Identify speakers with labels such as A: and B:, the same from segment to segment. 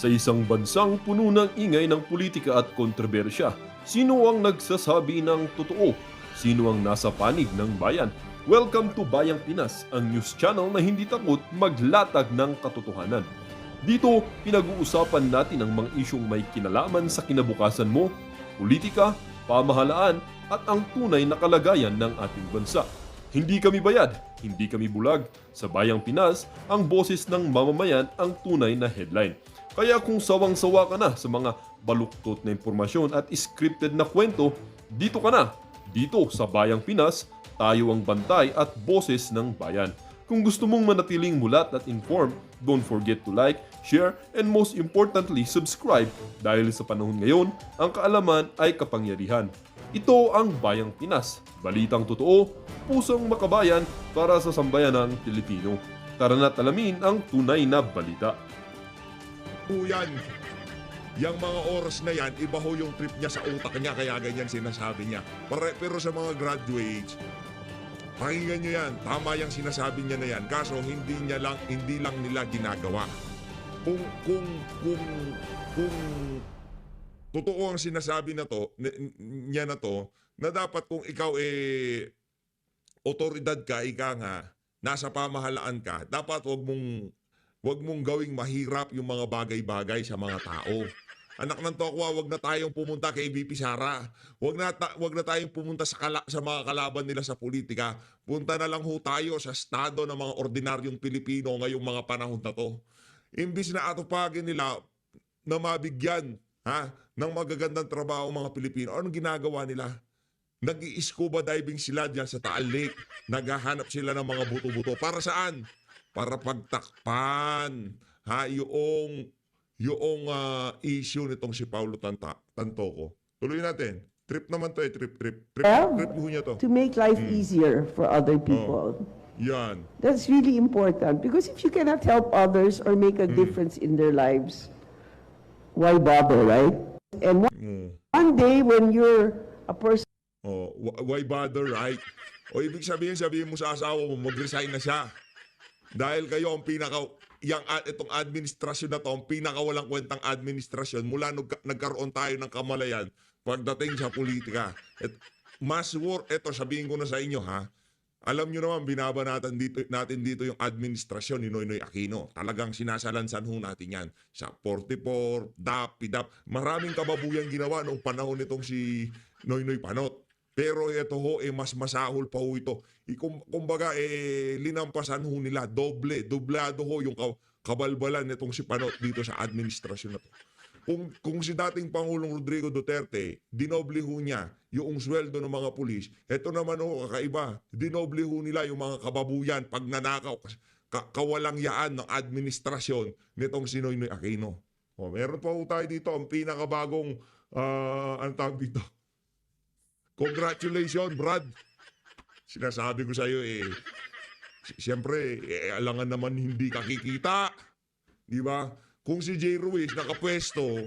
A: Sa isang bansang puno ng ingay ng politika at kontrobersya, sino ang nagsasabi ng totoo? Sino ang nasa panig ng bayan? Welcome to Bayang Pinas, ang news channel na hindi takot maglatag ng katotohanan. Dito, pinag-uusapan natin ang mga isyong may kinalaman sa kinabukasan mo, politika, pamahalaan at ang tunay na kalagayan ng ating bansa. Hindi kami bayad, hindi kami bulag. Sa Bayang Pinas, ang boses ng mamamayan ang tunay na headline. Kaya kung sawang-sawa ka na sa mga baluktot na impormasyon at scripted na kwento, dito ka na. Dito sa Bayang Pinas, tayo ang bantay at boses ng bayan. Kung gusto mong manatiling mulat at informed, don't forget to like, share, and most importantly, subscribe dahil sa panahon ngayon, ang kaalaman ay kapangyarihan. Ito ang Bayang Pinas, balitang totoo, pusong makabayan para sa sambayanang Pilipino. Tara na't alamin ang tunay na balita.
B: Yan. Yang mga oras na yan, iba ho yung trip niya sa utak niya, kaya ganyan sinasabi niya. Pero sa mga graduates, pakinggan nyo yan. Tama yung sinasabi niya na yan. Kaso hindi lang nila ginagawa. Kung totoo ang sinasabi na to, niya na to, na dapat kung ikaw otoridad ka, ika nga, nasa pamahalaan ka, dapat wag mong gawing mahirap yung mga bagay-bagay sa mga tao. Anak ng tokwa, wag na tayong pumunta kay VP Sara. Wag na tayong pumunta sa mga kalaban nila sa politika. Punta na lang ho tayo sa estado ng mga ordinaryong Pilipino ngayong mga panahon na to. Imbis na atupagin nila na mabigyan ng magagandang trabaho ang mga Pilipino, anong ginagawa nila? Nag-i-scuba diving sila dyan sa Taal Lake. Naghahanap sila ng mga buto-buto. Para saan? Para pagtakpan yung issue nitong si Paulo Tantoco. Tuloy natin. Trip naman to trip ho niya to.
C: To make life easier for other people.
B: Yan.
C: That's really important because if you cannot help others or make a difference in their lives, why bother, right? And one day when you're a person
B: Why bother, right? O ibig sabihin mo sa asawa mo, mag-resign na siya. Dahil kayo ang itong administrasyon na to, ang pinakawalang kwentang administrasyon mula nagkaroon tayo ng kamalayan pagdating sa politika. Ito sabihin ko na sa inyo alam nyo naman, binaba natin dito yung administrasyon ni Noynoy Aquino. Talagang sinasalansan ho natin yan. Sa 44, DAP, PIDAP. Maraming kababuyan ginawa noong panahon nitong si Noynoy Panot. Pero ito ho, mas masahol pa ho ito. Kumbaga, linampasan ho nila. Doblado ho yung kabalbalan nitong si Panot dito sa administrasyon na to. Kung si dating Pangulong Rodrigo Duterte, dinoble ho niya yung sweldo ng mga pulis, ito naman ho, kakaiba. Dinoble ho nila yung mga kababuyan, pagnanakaw, kawalangyaan ng administrasyon nitong si Noynoy Aquino. Meron pa ho tayo dito, ang pinakabagong, ang tawag dito? Congratulations, Brad. Sinasabi ko sa iyo siyempre, alangan naman hindi kakikita. Di ba? Kung si Jay Ruiz nakapwesto,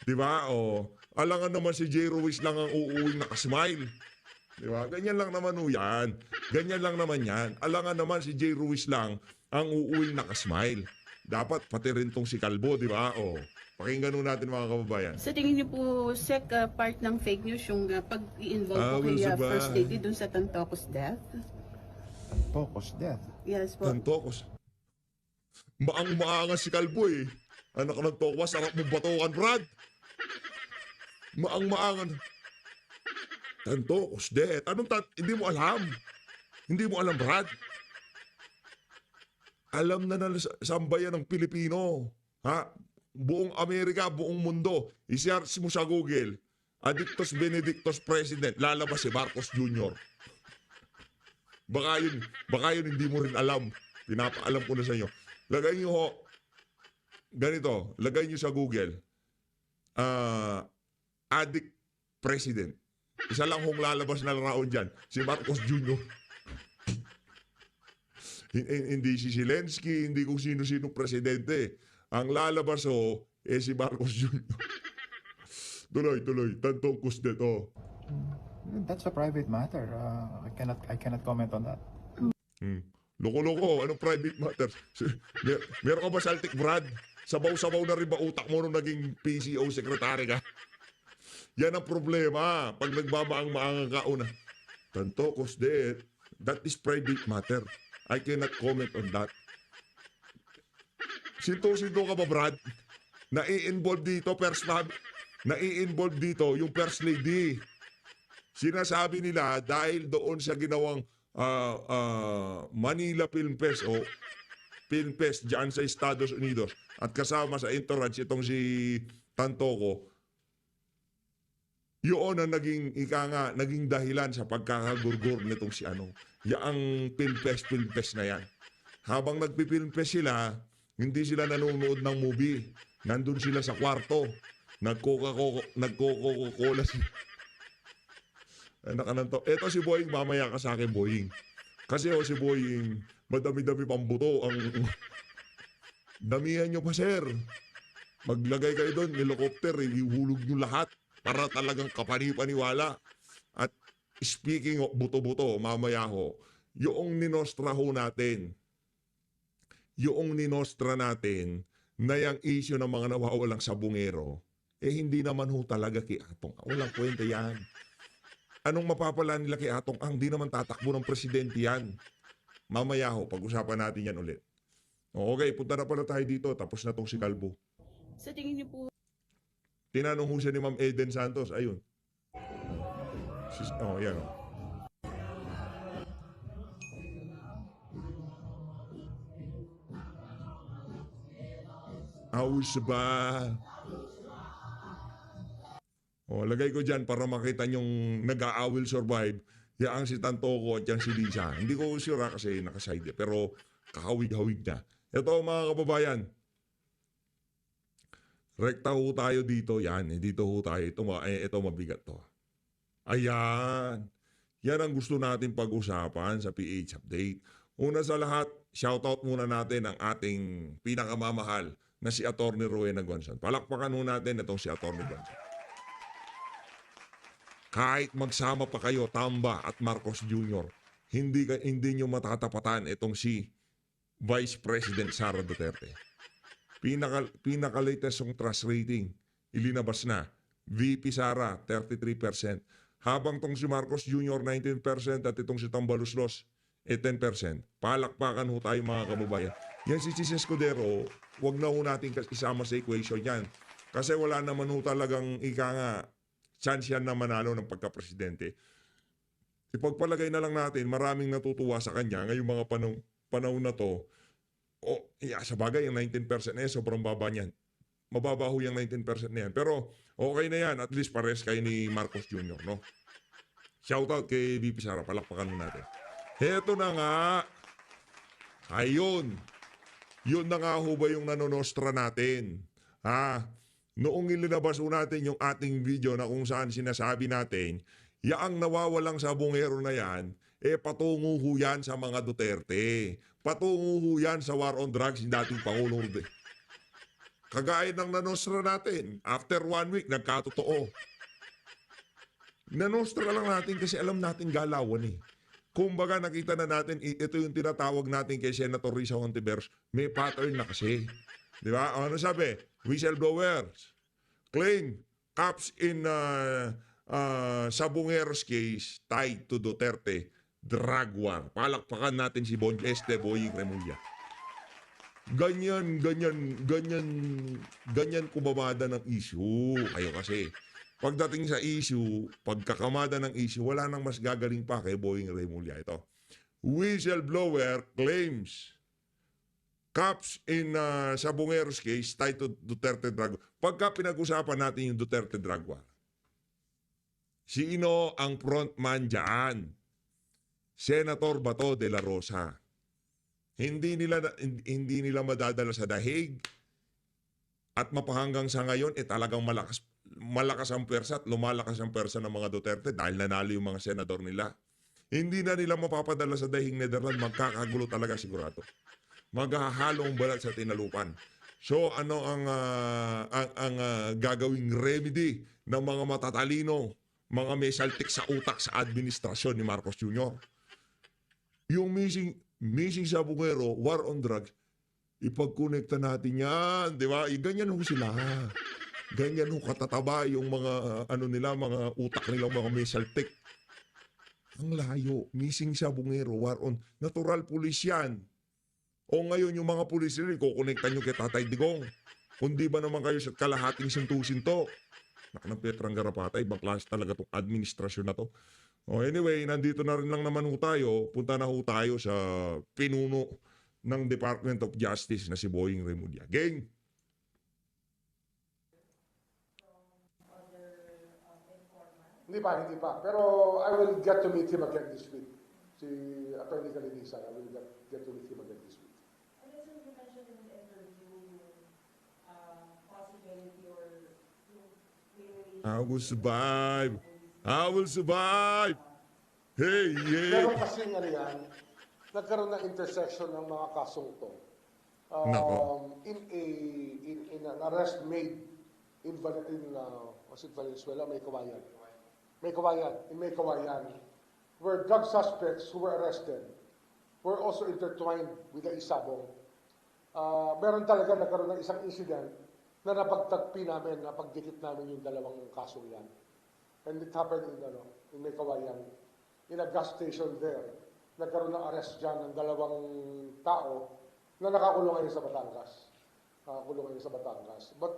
B: di ba? Alangan naman si Jay Ruiz lang ang uuwing nakasmile. Di ba? Ganyan lang naman yan. Ganyan lang naman yan. Alangan naman si Jay Ruiz lang ang uuwing nakasmile. Dapat pati rin tong si Calvo, di ba? Pakinggan nun natin mga kababayan.
D: Sa tingin niyo po, Sec, part ng fake news yung pag-i-involve po kay First Lady dun sa Tantocos death?
E: Tantocos death?
D: Yes po.
B: Tantocos. Maangas si Calvo Anak ng tokwa, sarap mong batukan, Brad. Maangan. Tantocos death. Hindi mo alam. Hindi mo alam, Brad. Alam na sambayan ng Pilipino. Buong Amerika, buong mundo. I-search mo sa Google, Adictos Benedictos President, lalabas si Marcos Jr. Baka yun hindi mo rin alam. Pinapaalam ko na sa inyo. Lagay nyo ganito, lagay nyo sa Google, Addict President. Isa lang hong lalabas na raon dyan, si Marcos Jr. Hindi si Zelensky, hindi kung sino-sino presidente. Ang lalabas si Marcos Jr. Tuloy. Tantocos dito.
E: That's a private matter. I cannot comment on that.
B: Loko-loko, anong private matter? Meron ka ba saltik, Brad? Sabaw-sabaw na rin ba utak mo nung naging PCO secretary ka? Yan ang problema. Pag nagbabaang-maangang ka una. Tanto, that is private matter. I cannot comment on that. Sinto-sinto ka ba, Brad? Nai-involve dito, nai-involve dito yung First Lady. Sinasabi nila dahil doon sa ginawang Manila Film Fest o Film Fest dyan sa Estados Unidos at kasama sa entourage itong si Tantoco, yun ang naging dahilan sa pagkakagurgur nitong si yaang Film Fest na yan. Habang nagpi-Film Fest sila, hindi sila nanonood ng movie. Nandun sila sa kwarto. Nagcoca-cola sila. Ito si Boying, mamaya ka sa akin, Boying. Kasi si Boying, madami-dami pang buto. Damihan nyo pa, sir. Maglagay kayo doon, helicopter, ihulog nyo lahat para talagang kapani-paniwala. At speaking of buto-buto, mamaya ho, yung ninostra natin na yung issue ng mga nawawalang sabungero, hindi naman ho talaga kay Atong. Walang kwenta yan. Anong mapapala nila kay Atong Ang? Di naman tatakbo ng presidente yan. Mamaya ho, pag-usapan natin yan ulit. Okay, punta na pala tayo dito. Tapos na tong si Calvo.
D: Sa tingin niyo po,
B: Tinanong ho siya ni Ma'am Eden Santos. Ayun. Yan o. Aus ba? Lagay ko dyan para makita nyong nag-I will survive. Yan si Tantoco at yan si Lisa. Hindi ko sure kasi nakaside. Pero kahawig-hawig na. Ito mga kababayan. Rekta ho tayo dito. Yan. Dito ho tayo. Ito mabigat to. Ayan. Yan ang gusto natin pag-usapan sa PH Update. Una sa lahat, shoutout muna natin ang ating pinakamamahal na si Atty. Rowena Gonzon. Palakpakan ho natin itong si Atty. Gonzon. Kahit magsama pa kayo, Tamba at Marcos Jr., hindi nyo matatapatan itong si Vice President Sara Duterte. Pinaka-latest yung trust rating, ilinabas na. VP Sara, 33%. Habang tong si Marcos Jr., 19% at itong si Tambaluslos, 10%. Palakpakan ho tayo mga kababayan. Yan si Chis Escudero, wag na ho natin isama sa equation yan. Kasi wala naman ho talagang chance yan na manalo ng pagka-presidente. Ipagpalagay na lang natin, maraming natutuwa sa kanya ngayong mga panahon na to. Sa bagay, yung 19% na yan, sobrang baba niyan. Mababa ho yung 19% na yan. Pero okay na yan, at least pares kayo ni Marcos Jr., no? Shoutout kay VP Sara, palakpakan mo natin. Heto na nga. Ayun. Yun na nga ho ba yung nanonostra natin? Noong ilinabas ho natin yung ating video na kung saan sinasabi natin, yaang nawawalang sabungero na yan, patungo ho yan sa mga Duterte. Patungo ho yan sa war on drugs ni dating Pangulong Rodrigo. Kagaya ng nanostra natin, after 1 week, nagkatotoo. Nanostra lang natin kasi alam natin galawan eh. Kumbaga nakita na natin, ito yung tinatawag natin kay Senator Risa Hontiveros, may pattern na kasi. Di ba? Ano sabi? Whistleblowers claim cops in Sabungeros case tied to Duterte drug war. Palakpakan natin si Bon Este Boying Remulla. Ganyan kumamada ng issue. Kayo kasi. Pagdating sa issue, pagkakamada ng issue, wala nang mas gagaling pa kay Boying Remulla. Ito. Whistleblower claims cops in Sabungeros case tied to Duterte drug war. Pagka pinag-usapan natin yung Duterte drug war, sino ang frontman dyan? Senator Bato de la Rosa. Hindi nila madadala sa dahig at mapahanggang sa ngayon talagang malakas ang persa at lumalakas ang persa ng mga Duterte dahil nanalo yung mga senador nila. Hindi na nila mapapadala sa dahig Netherlands, magkakagulo talaga sigurado. Maghahalong balat sa tinalupan. So ano ang gagawing remedy ng mga matatalino, mga may saltik sa utak sa administrasyon ni Marcos Jr.? Yung missing Sabungero, war on drugs, Ipag-connecta natin yan, di ba? Ganyan ho sila. Ganyan ho katataba yung mga, ano nila, mga utak nila, mga mesaltek. Ang layo, missing sa bungero, war on. Natural police yan. O ngayon yung mga pulis nila, kukonekta nyo kay Tatay Digong. Kung di ba naman kayo sa kalahating sinto-sinto. Ng Petrang Garapata, ibang klase talaga tong administrasyon na to. O anyway, nandito na rin lang naman ho tayo. Punta na ho tayo sa pinuno ng Department of Justice na si Boying Remulla. Gang!
F: Hindi pa. Pero I will get to meet him again this week. Si Atty. Calinisan, I will get to meet him again this week.
G: And then, sir, you mentioned in the interview possibility or
B: I will survive. I will survive. Hey,
F: Pero
B: yeah.
F: kasi nga yan, nagkaroon ng intersection ng mga kasong to.
B: Nako.
F: In an arrest made in was it Valenzuela, May Kawayan, where drug suspects who were arrested were also intertwined with the Isabong. Meron talaga nagkaroon ng isang incident na napagtagpi namin, napagdikit namin yung dalawang kasong yan. And it happened in May Kawayan, in a gas station there. Nagkaroon ng arrest dyan ng dalawang tao na nakakulong ngayon sa Batangas. But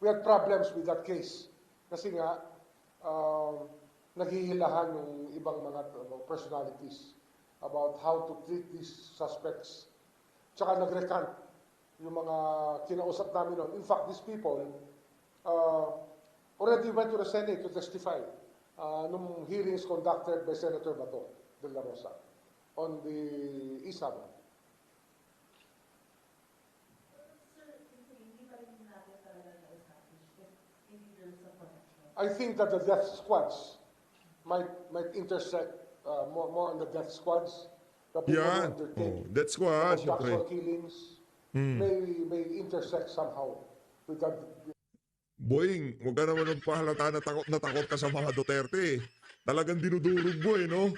F: we had problems with that case. Kasi nga, naghihilahan yung ibang mga personalities about how to treat these suspects. Tsaka nag-recant yung mga kinausap namin noon. In fact, these people already went to the Senate to testify nung hearings conducted by Senator Bato de la Rosa on the Isabong. I think that the death squads might intersect more on the death squads. The people who
B: Yan.
F: undertake
B: Oh, that's why,
F: abduction
B: syempre.
F: killings may intersect somehow with that.
B: Boying, huwag ka naman magpahalata na takot ka sa mga Duterte. Talagang dinudurog mo no?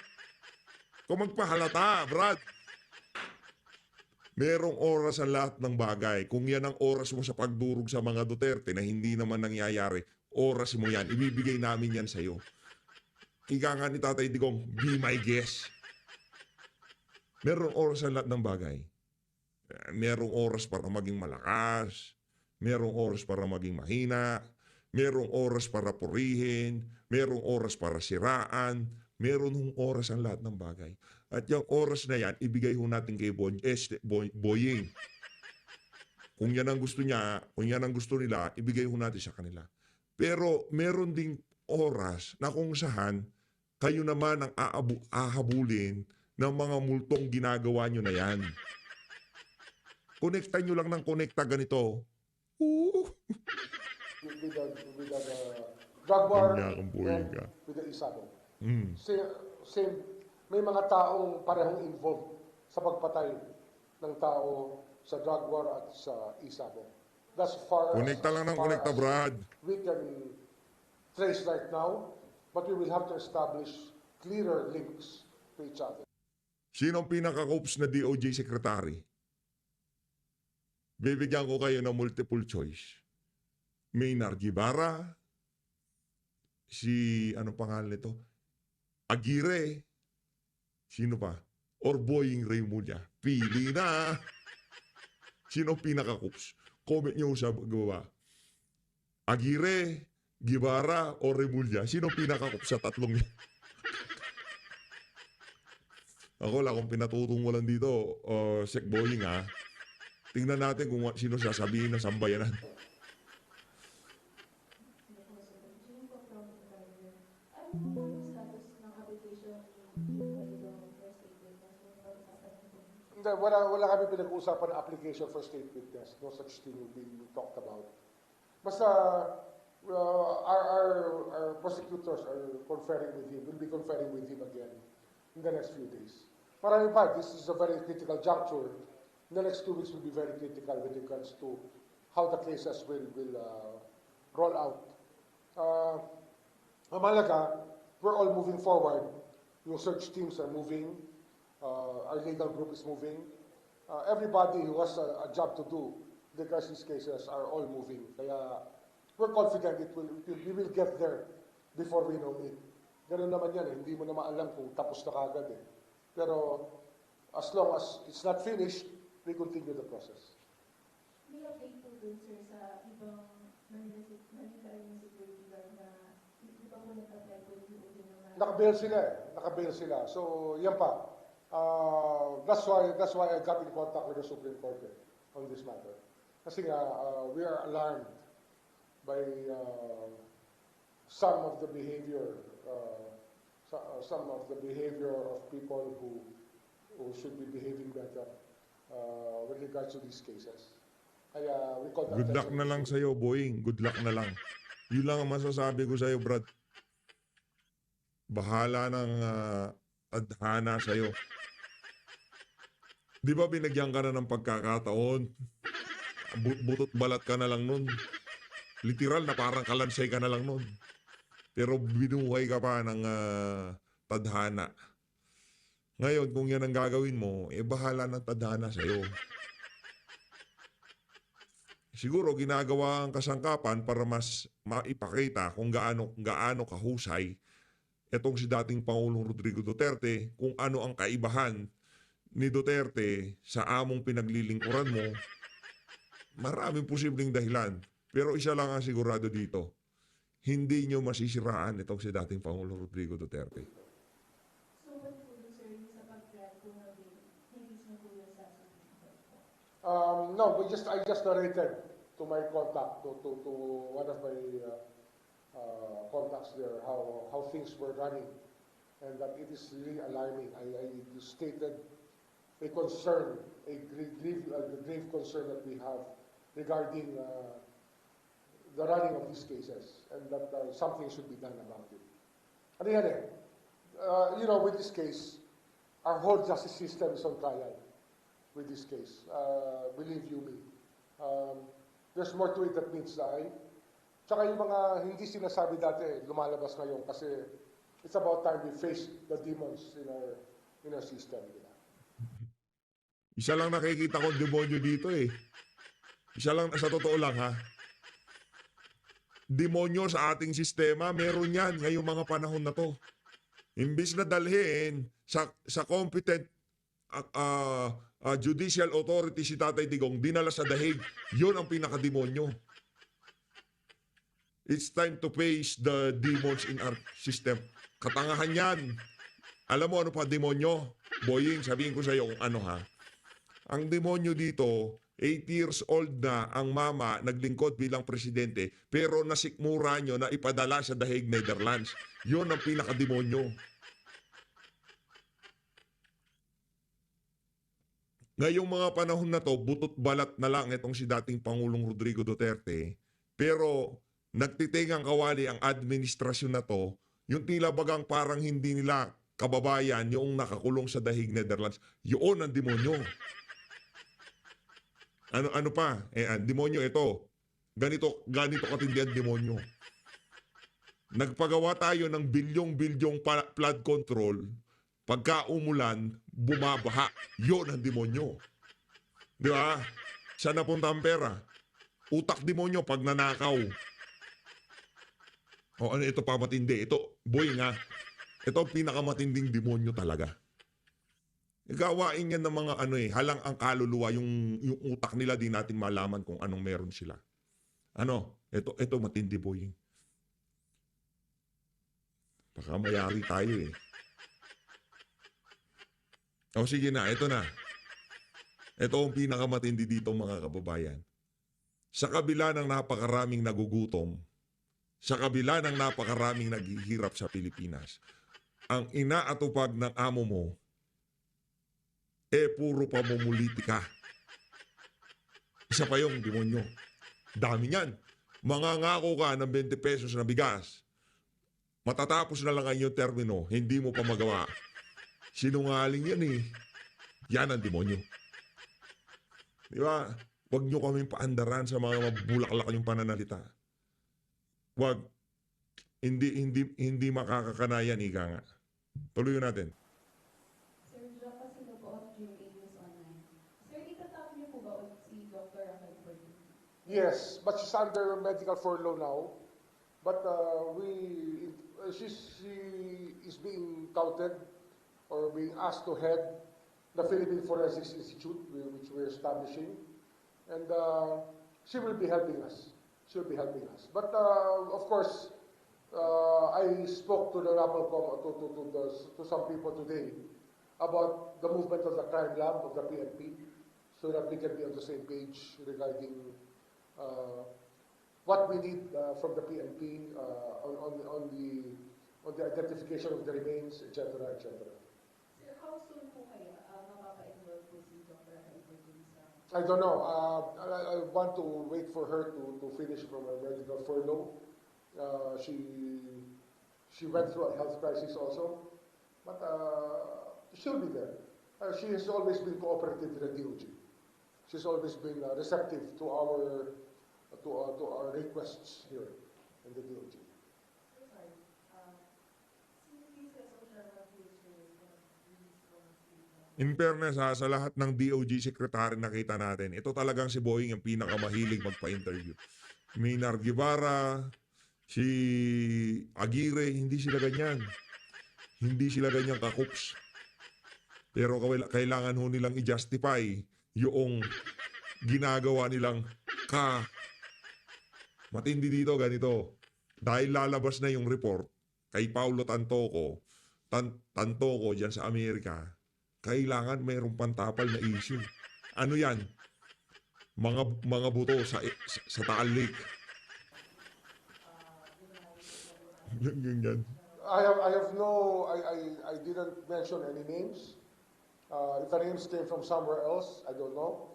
B: Kung magpahalata, Brad. Merong oras ang lahat ng bagay. Kung yan ang oras mo sa pagdurog sa mga Duterte na hindi naman nangyayari, oras mo yan. Ibibigay namin yan sa'yo. Ika nga ni Tatay Digong, be my guest. Merong oras ang lahat ng bagay. Merong oras para maging malakas. Merong oras para maging mahina. Merong oras para purihin. Merong oras para siraan. Meron hong oras ang lahat ng bagay. At yung oras na yan, ibigay ho natin kay Boying. Kung yan ang gusto niya, kung yan ang gusto nila, ibigay ho natin sa kanila. Pero meron ding oras na kung saan kayo naman ang ahabulin ng mga multong ginagawa nyo na yan. Konekta nyo lang ng konekta ganito.
F: With the drug war
B: Kanya kang buhay
F: and
B: ka.
F: with the Isabong.
B: Mm.
F: Same, may mga taong parehong involved sa pagpatay ng tao sa drug war at sa Isabong. That's far
B: Konekta lang ng
F: far
B: konekta,
F: as
B: Brad.
F: we can trace right now, but we will have to establish clearer links to each other.
B: Sino ang pinaka-cops na DOJ secretary? Bibigyan ko kayo ng multiple choice. Maynard Guevara, ano pangalan nito? Aguirre, sino pa? Or Boying Remulla. Pili na! Sino ang pinaka-cops? Comment nyo sa gawa. Aguirre, Guevara, o Remulla. Sino ang pinaka-cops sa tatlong yan? Ako lang kung pinatutungulan dito, Sek Boying ha. Tingnan natin kung sino sasabihin ng sambayanan.
F: Wala kami pinag-uusapan na application for state witness. No such thing will be talked about. Basta our prosecutors are conferring with him, will be conferring with him again in the next few days. Marami pa, this is a very critical juncture. In the next 2 weeks will be very critical with regards to how the cases will roll out. Mahalaga, we're all moving forward. Yung search teams are moving. Our legal group is moving. everybody who has a job to do in regards to these cases are all moving. Kaya we're confident we will get there before we know it. Ganun naman yan, hindi mo na maalam kung tapos na kagad eh. Pero as long as it's not finished, we continue the process.
G: May update po dun, sir, sa ibang Manila Area Security Guard na hindi pa po nag-apply po yung DOJ na
F: Nakabail sila eh. Nakabail sila. So, yan pa. That's why I got in contact with the Supreme Court on this matter. Kasi nga, we are alarmed by some of the behavior of people who should be behaving better with regards to these cases. Kaya we call
B: Good luck
F: attention
B: na
F: to
B: lang
F: this.
B: sa'yo, Boying. Good luck na lang. Yun lang ang masasabi ko sa'yo, Brad. Bahala ng tadhana sa'yo. Di ba binagyan ka na ng pagkakataon? Butot balat ka na lang nun. Literal na parang kalansay ka na lang nun. Pero binuhay ka pa ng tadhana. Ngayon, kung yan ang gagawin mo, bahala ng tadhana sa'yo. Siguro ginagawa ang kasangkapan para mas maipakita kung gaano kahusay itong si dating Pangulong Rodrigo Duterte, kung ano ang kaibahan ni Duterte sa among pinaglilingkuran mo. Maraming posibleng dahilan. Pero isa lang ang sigurado dito. Hindi nyo masisiraan itong si dating Pangulong Rodrigo Duterte.
G: So, what po dun, sir, yung sa pag-grant po na bill, hindi na po yung sa Supreme Court po?
F: No, I just narrated to my contact, to one of my contacts there, how things were running, and that it is really alarming. I stated a concern, a grave concern that we have regarding the running of these cases, and that something should be done about it. Ano yan eh? With this case, our whole justice system is on trial with this case. Believe you me. There's more to it that meets the eye. Tsaka yung mga hindi sinasabi dati, lumalabas ngayon kasi it's about time we face the demons in our system.
B: Isa lang nakikita kong demonyo dito eh. Isa lang, sa totoo lang ha. Demonyo sa ating sistema, meron yan ngayong mga panahon na to. Imbis na dalhin sa competent judicial authority si Tatay Digong, dinala sa dahig. Yun ang pinakademonyo. It's time to face the demons in our system. Katangahan yan. Alam mo ano pa demonyo? Boying, sabihin ko sa iyo kung ano ha. Ang demonyo dito, 8 years old na ang mama naglingkod bilang presidente, pero nasikmura nyo na ipadala sa dahig Netherlands. Yun ang pinakademonyo. Ngayong mga panahon na to, butot balat na lang itong si dating Pangulong Rodrigo Duterte. Pero nagtitingang kawali ang administrasyon na to, yung tila bagang parang hindi nila kababayan yung nakakulong sa dahig Netherlands. Yun ang demonyo. Ano pa? Demonyo ito. Ganito katindi ang demonyo. Nagpagawa tayo ng bilyong-bilyong flood control. Pagka umulan, bumabaha. Yun ang demonyo. Di ba? Saan napunta ang pera? Utak demonyo pag nanakaw. O ano ito pa matindi? Ito, boy nga. Ito ang pinakamatinding demonyo talaga. Gawain yan ng mga halang ang kaluluwa, yung utak nila, di natin malaman kung anong meron sila. Ito matindi boy. Baka mayari tayo eh. O sige na, ito na. Ito ang pinakamatindi dito mga kababayan. Sa kabila ng napakaraming nagugutom, sa kabila ng napakaraming naghihirap sa Pilipinas, ang inaatupag ng amo mo, puro pamumulitika. Isa pa yung demonyo. Dami niyan. Mangangako ka ng 20 pesos na bigas. Matatapos na lang ang iyong termino, hindi mo pa magawa. Sinungaling yan eh. Yan ang demonyo. Di ba? Huwag nyo kaming paandaran sa mga mabulaklak yung pananalita. Huwag. Hindi makakakanayan, ika nga. Tuloy natin.
G: Sir, drop us in the po of GMA News Online. Sir,
F: Yes, but she's under medical furlough now. But she is being touted or being asked to head the Philippine Forensics Institute, which we're establishing, and she will be helping us. She'll be helping us. But of course, I spoke to the Rappelcom, to some people today about the movement of the crime lab of the PNP, so that we can be on the same page regarding what we need from the PNP on the identification of the remains, etc., etc.
G: Sir, how soon po kaya mapapa-enroll po si Dr. Heidi dun sa...
F: I don't know. I want to wait for her to finish from her medical furlough. She went through a health crisis also, but she'll be there. She has always been cooperative with the DOJ. She's always been receptive to our requests here in the DOJ.
G: Sorry. Sino cases o Sherman Future is going to release from the...
B: In fairness ha, sa lahat ng DOJ secretary nakita natin, ito talagang si Boying ang pinakamahilig magpa-interview. Minar Guevara, si Aguirre, hindi sila ganyan. Hindi sila ganyan kakups. Pero kailangan ho nilang i-justify yung ginagawa nilang matindi dito, ganito. Dahil lalabas na yung report kay Paulo Tantoco dyan sa Amerika, kailangan mayroong pantapal na issue. Ano yan? Mga buto sa Taal Lake. Ganyan.
F: I didn't mention any names. If the names came from somewhere else, I don't know.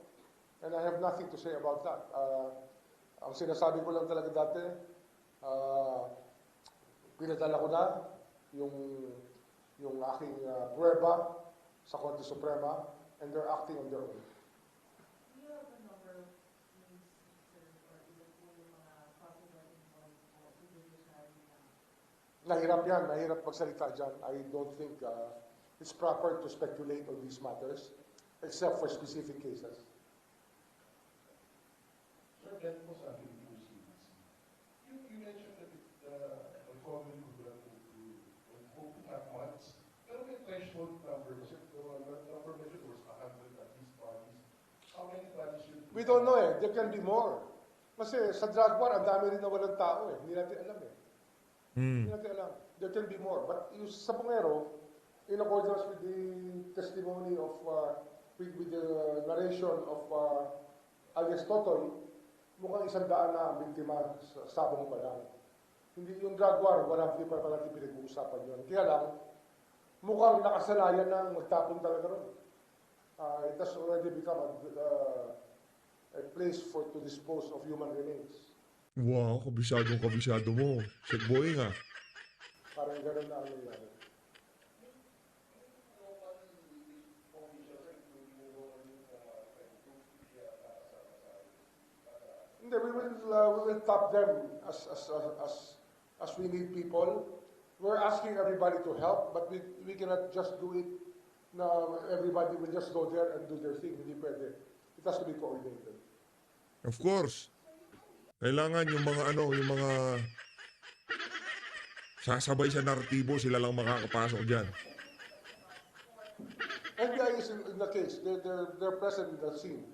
F: And I have nothing to say about that. Ang sinasabi ko lang talaga dati, pinadala ko na yung aking prueba sa Korte Suprema, and they're acting on their own.
G: Do you have a number of names, sir, or ilan po yung mga possible involved po sa judiciary na...
F: Nahirap magsalita dyan. I don't think it's proper to speculate on these matters, except for specific cases.
H: Sir, again po sa aking proceedings. You mentioned that the recovery could run to not months. Pero may threshold number kasi the number measured was 100 at least bodies. How many bodies should...
F: We don't know eh. There can be more. Kasi sa drug war, ang dami rin na walang tao eh. Hindi natin alam eh. Hindi natin alam. There can be more. But yung sa Pungero, in accordance with the testimony of, with the narration of alias Totoy, mukhang 100 na ang biktima sa Sabong pa lang. Hindi yung drug war, hindi pa natin pinag-uusapan yun. Kaya lang, mukhang nakasanayan na magtapon talaga ron. It has already become a place to dispose of human remains.
B: Wow, kabisado mo. Check Boying ha.
F: Parang gano'n na ang nangyari. Hindi, we will tap them as we need people. We're asking everybody to help, but we cannot just do it. Now everybody will just go there and do their thing. Hindi pwede. It has to be coordinated.
B: Of course. Kailangan yung mga sasabay sa naratibo, sila lang makakapasok dyan.
F: NBI is in the case. They're present in the scene.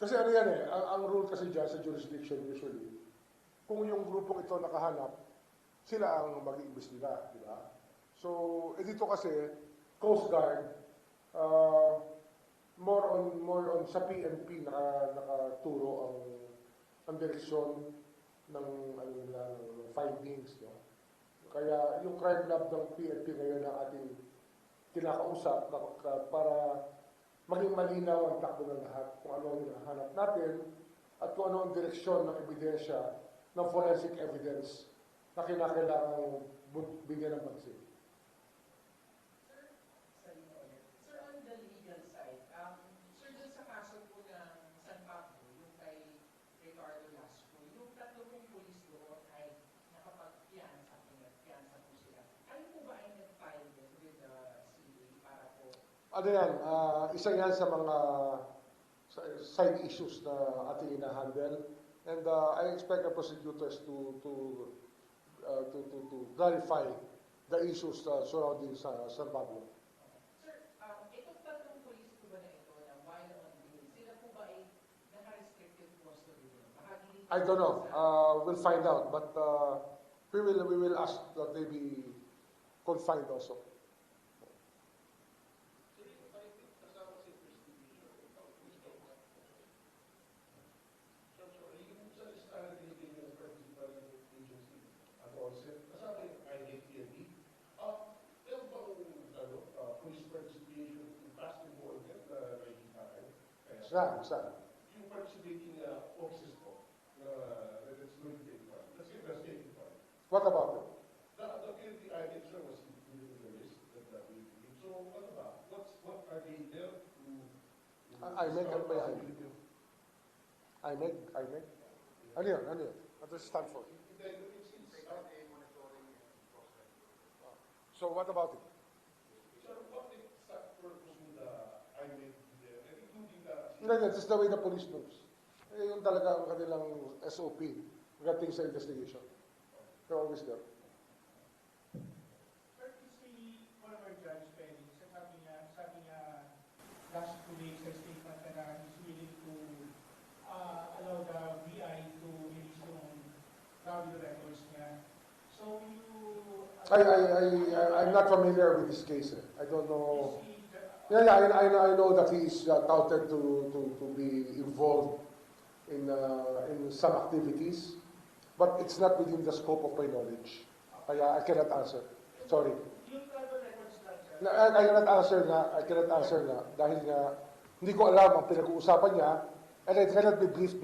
F: Kasi ano yan eh, ang rule kasi dyan sa jurisdiction usually, kung yung grupong ito nakahanap, sila ang mag-iimbestiga, di ba? So, dito kasi, Coast Guard, more on sa PNP nakaturo ang direksyon ng findings, no? Kaya yung crime lab ng PNP ngayon ang ating kinakausap para maging malinaw ang takbo ng lahat kung ano ang hinahanap natin at kung ano ang direksyon ng ebidensya ng forensic evidence na kinakailangan bigyan ng pansin.
I: Sir, on the legal side, sir, dun sa kaso po ng San Pablo, yung kay Ricardo Lasco, yung tatlo pong police doon ay nakapag-piansa po sila. Ano po ba ay nag-file with the CA para po?
F: Ano yan, isa yan sa mga side issues na ating ina-handle. And I expect our prosecutors to clarify the issues surrounding San Pablo.
I: Sir, itong tatlong police po ba na ito na while on duty, sila po ba ay naka-restricted custody?
F: I don't know. We'll find out, but we will ask that they be confined also. Saan?
H: Yung participating officers po, that's going to take part. That's taking part.
F: What about it?
H: The PNP item, sir, was included in the list that we gave. So what about? What are they there to...
F: I make. Ano yun? What does it stand for? So what about it?
H: Sir, what exact purpose would IMEC be there? And including the...
F: Hindi, this is the way the police moves. Yun talaga ang kanilang SOP regarding sa investigation. They're always there.
I: Sir, si former Judge Perry, sabi niya last 2 weeks sa statement na he's willing to allow the BI to release yung audio records niya. So
F: I'm not familiar with this case. I don't know. Yeah, I know that he is touted to be involved in some activities, but it's not within the scope of my knowledge. I cannot answer. Sorry. I cannot answer na dahil nga hindi ko alam ang pinag-uusapan niya and I cannot be briefed